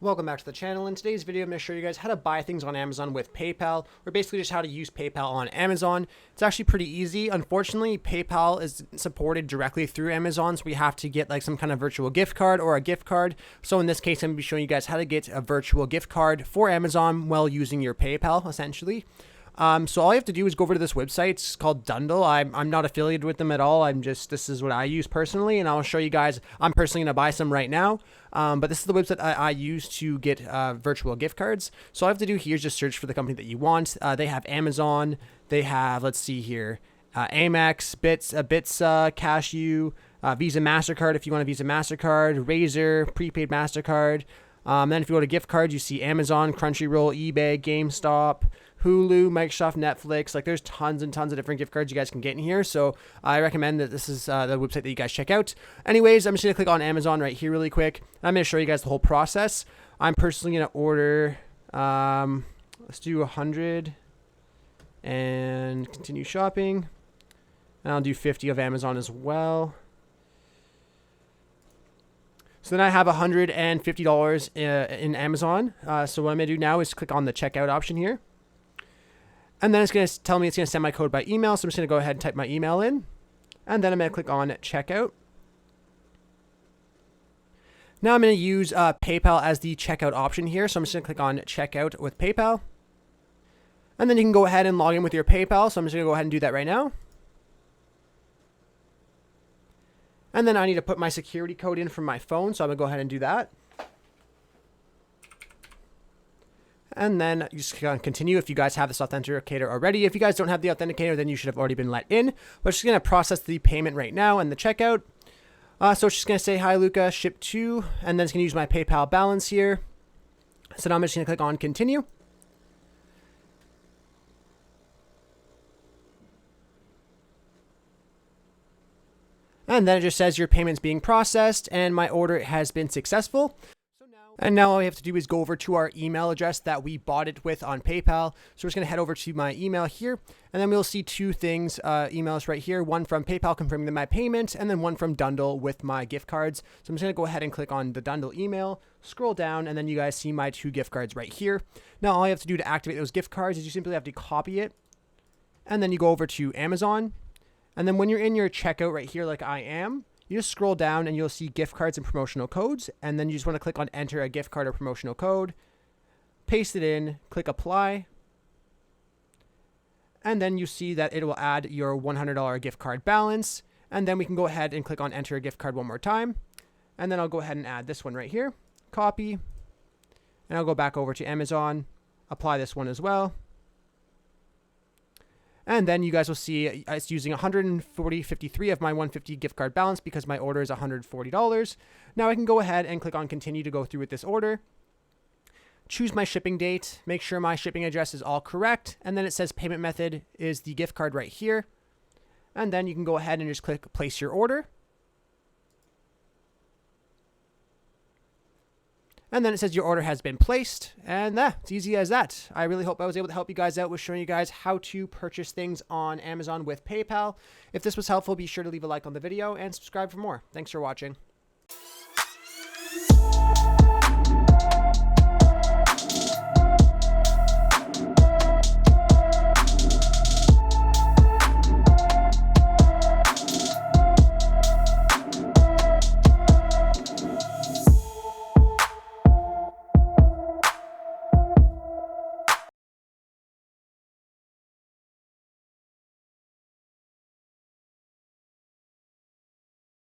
Welcome back to the channel. In today's video, I'm going to show you guys how to buy things on Amazon with PayPal, or basically just how to use PayPal on Amazon. It's actually pretty easy. Unfortunately, PayPal is supported directly through Amazon, so we have to get like some kind of virtual gift card or a gift card. So in this case, I'm going to be showing you guys how to get a virtual gift card for Amazon while using your PayPal, essentially. So all you have to do is go over to this website. It's called Dundle. I'm not affiliated with them at all. This is what I use personally, and I'll show you guys. I'm personally going to buy some right now. But this is the website I use to get virtual gift cards. So all I have to do here is just search for the company that you want. They have Amazon. They have, let's see here, Amex, Bits, Cashew, Visa, MasterCard if you want a Visa, MasterCard, Razor, prepaid MasterCard. Then if you go to gift cards, you see Amazon, Crunchyroll, eBay, GameStop, Hulu, Microsoft, Netflix. Like there's tons and tons of different gift cards you guys can get in here. So I recommend that this is the website that you guys check out. Anyways, I'm just going to click on Amazon right here really quick. I'm going to show you guys the whole process. I'm personally going to order, let's do 100 and continue shopping. And I'll do 50 of Amazon as well. So then I have $150 in Amazon. So what I'm going to do now is click on the checkout option here. And then it's going to tell me it's going to send my code by email. So I'm just going to go ahead and type my email in. And then I'm going to click on checkout. Now I'm going to use PayPal as the checkout option here. So I'm just going to click on checkout with PayPal. And then you can go ahead and log in with your PayPal. So I'm just going to go ahead and do that right now. And then I need to put my security code in from my phone. So I'm going to go ahead and do that. And then you just click on continue if you guys have this authenticator already. If you guys don't have the authenticator, then you should have already been let in. But it's just going to process the payment right now and the checkout. So it's just going to say, hi, Luca, ship to, and then it's going to use my PayPal balance here. So now I'm just going to click on continue. And then it just says your payment's being processed and my order has been successful. And now all we have to do is go over to our email address that we bought it with on PayPal. So we're just going to head over to my email here. And then we'll see two things, emails right here. One from PayPal confirming my payment, and then one from Dundle with my gift cards. So I'm just going to go ahead and click on the Dundle email, scroll down, and then you guys see my two gift cards right here. Now all you have to do to activate those gift cards is you simply have to copy it. And then you go over to Amazon. And then when you're in your checkout right here, like I am, you just scroll down and you'll see gift cards and promotional codes. And then you just want to click on enter a gift card or promotional code, paste it in, click apply. And then you see that it will add your $100 gift card balance. And then we can go ahead and click on enter a gift card one more time. And then I'll go ahead and add this one right here, copy. And I'll go back over to Amazon, apply this one as well. And then you guys will see it's using $140.53 of my $150 gift card balance because my order is $140. Now I can go ahead and click on continue to go through with this order. Choose my shipping date, make sure my shipping address is all correct. And then it says payment method is the gift card right here. And then you can go ahead and just click place your order. And then it says your order has been placed, and it's easy as that. I really hope I was able to help you guys out with showing you guys how to purchase things on Amazon with PayPal. If this was helpful, be sure to leave a like on the video and subscribe for more. Thanks for watching.